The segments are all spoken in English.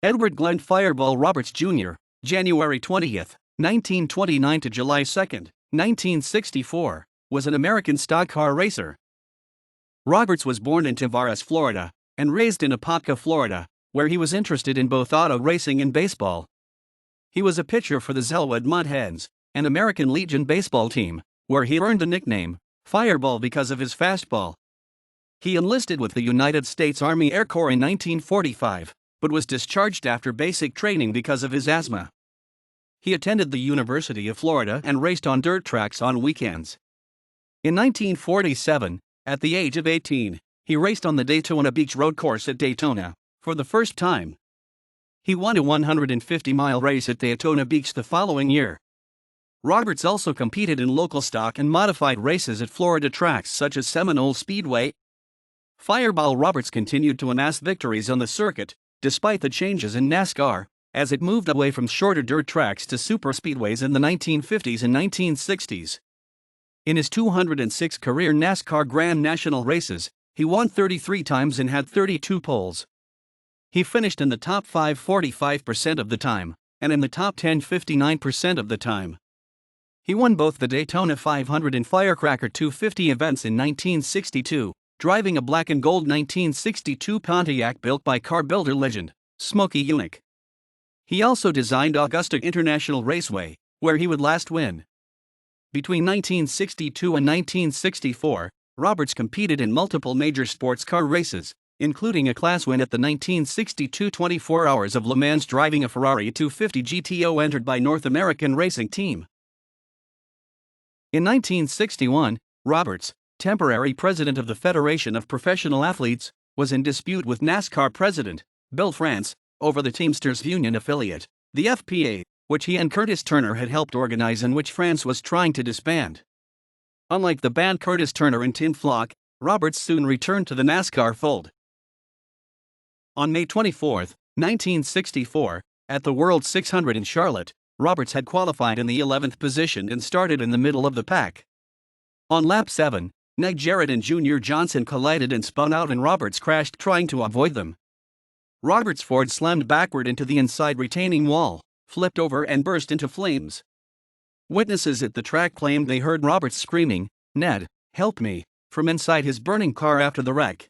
Edward Glenn Fireball Roberts Jr., January 20, 1929 to July 2, 1964, was an American stock car racer. Roberts was born in Tavares, Florida, and raised in Apopka, Florida, where he was interested in both auto racing and baseball. He was a pitcher for the Zellwood Mud Hens, an American Legion baseball team, where he earned the nickname Fireball because of his fastball. He enlisted with the United States Army Air Corps in 1945, but was discharged after basic training because of his asthma. He attended the University of Florida and raced on dirt tracks on weekends. In 1947, at the age of 18, he raced on the Daytona Beach Road Course at Daytona for the first time. He won a 150-mile race at Daytona Beach the following year. Roberts also competed in local stock and modified races at Florida tracks such as Seminole Speedway. Fireball Roberts continued to amass victories on the circuit, despite the changes in NASCAR, as it moved away from shorter dirt tracks to superspeedways in the 1950s and 1960s. In his 206 career NASCAR Grand National races, he won 33 times and had 32 poles. He finished in the top 5 45% of the time, and in the top 10 59% of the time. He won both the Daytona 500 and Firecracker 250 events in 1962, driving a black and gold 1962 Pontiac built by car builder legend Smokey Yunick. He also designed Augusta International Raceway, where he would last win. Between 1962 and 1964, Roberts competed in multiple major sports car races, including a class win at the 1962 24 Hours of Le Mans driving a Ferrari 250 GTO entered by North American Racing Team. In 1961, Roberts, temporary president of the Federation of Professional Athletes, was in dispute with NASCAR president Bill France over the Teamsters Union affiliate, the FPA, which he and Curtis Turner had helped organize and which France was trying to disband. Unlike the band Curtis Turner and Tim Flock, Roberts soon returned to the NASCAR fold. On May 24, 1964, at the World 600 in Charlotte, Roberts had qualified in the 11th position and started in the middle of the pack. On lap 7, Ned Jarrett and Junior Johnson collided and spun out and Roberts crashed trying to avoid them. Roberts' Ford slammed backward into the inside retaining wall, flipped over and burst into flames. Witnesses at the track claimed they heard Roberts screaming, "Ned, help me," from inside his burning car after the wreck.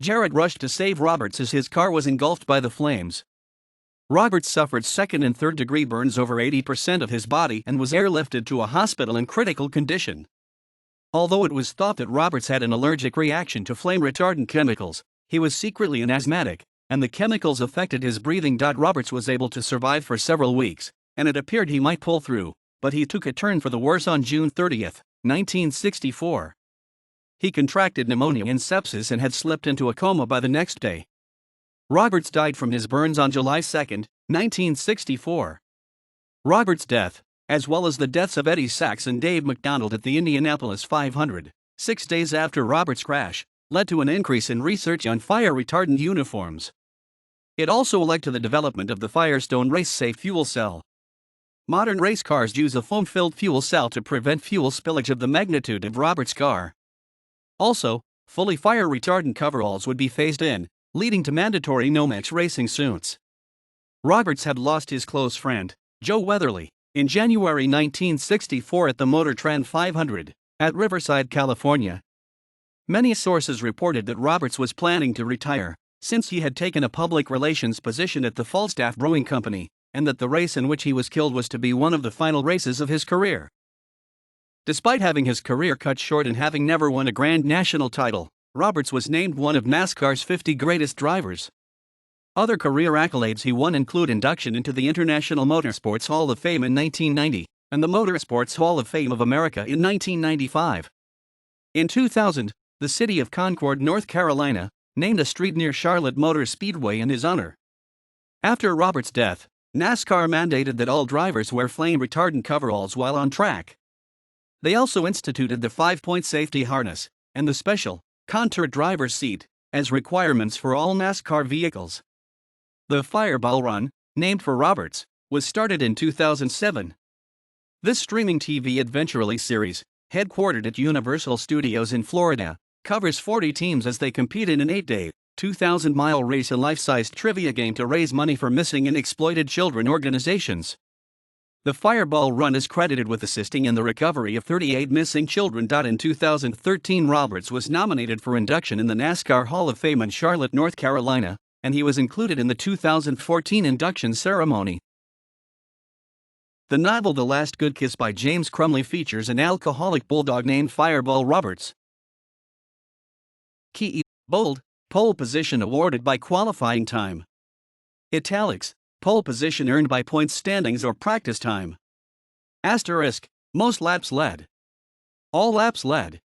Jarrett rushed to save Roberts as his car was engulfed by the flames. Roberts suffered second and third degree burns over 80% of his body and was airlifted to a hospital in critical condition. Although it was thought that Roberts had an allergic reaction to flame retardant chemicals, he was secretly an asthmatic, and the chemicals affected his breathing. Roberts was able to survive for several weeks, and it appeared he might pull through, but he took a turn for the worse on June 30, 1964. He contracted pneumonia and sepsis and had slipped into a coma by the next day. Roberts died from his burns on July 2, 1964. Roberts' death, as well as the deaths of Eddie Sachs and Dave McDonald at the Indianapolis 500, 6 days after Roberts' crash, led to an increase in research on fire retardant uniforms. It also led to the development of the Firestone race-safe fuel cell. Modern race cars use a foam-filled fuel cell to prevent fuel spillage of the magnitude of Roberts' car. Also, fully fire-retardant coveralls would be phased in, leading to mandatory Nomex racing suits. Roberts had lost his close friend, Joe Weatherly, in January 1964 at the Motor Trend 500, at Riverside, California. Many sources reported that Roberts was planning to retire, since he had taken a public relations position at the Falstaff Brewing Company, and that the race in which he was killed was to be one of the final races of his career. Despite having his career cut short and having never won a Grand National title, Roberts was named one of NASCAR's 50 greatest drivers. Other career accolades he won include induction into the International Motorsports Hall of Fame in 1990, and the Motorsports Hall of Fame of America in 1995. In 2000, the city of Concord, North Carolina, named a street near Charlotte Motor Speedway in his honor. After Roberts' death, NASCAR mandated that all drivers wear flame retardant coveralls while on track. They also instituted the 5-point safety harness and the special contour driver's seat as requirements for all NASCAR vehicles. The Fireball Run, named for Roberts, was started in 2007. This streaming TV adventure series, headquartered at Universal Studios in Florida, covers 40 teams as they compete in an 8-day, 2,000-mile race, a life-sized trivia game to raise money for missing and exploited children organizations. The Fireball Run is credited with assisting in the recovery of 38 missing children. In 2013, Roberts was nominated for induction in the NASCAR Hall of Fame in Charlotte, North Carolina, and he was included in the 2014 induction ceremony. The novel The Last Good Kiss by James Crumley features an alcoholic bulldog named Fireball Roberts. Key bold, pole position awarded by qualifying time. Italics, pole position earned by points standings or practice time. Asterisk, most laps led. All laps led.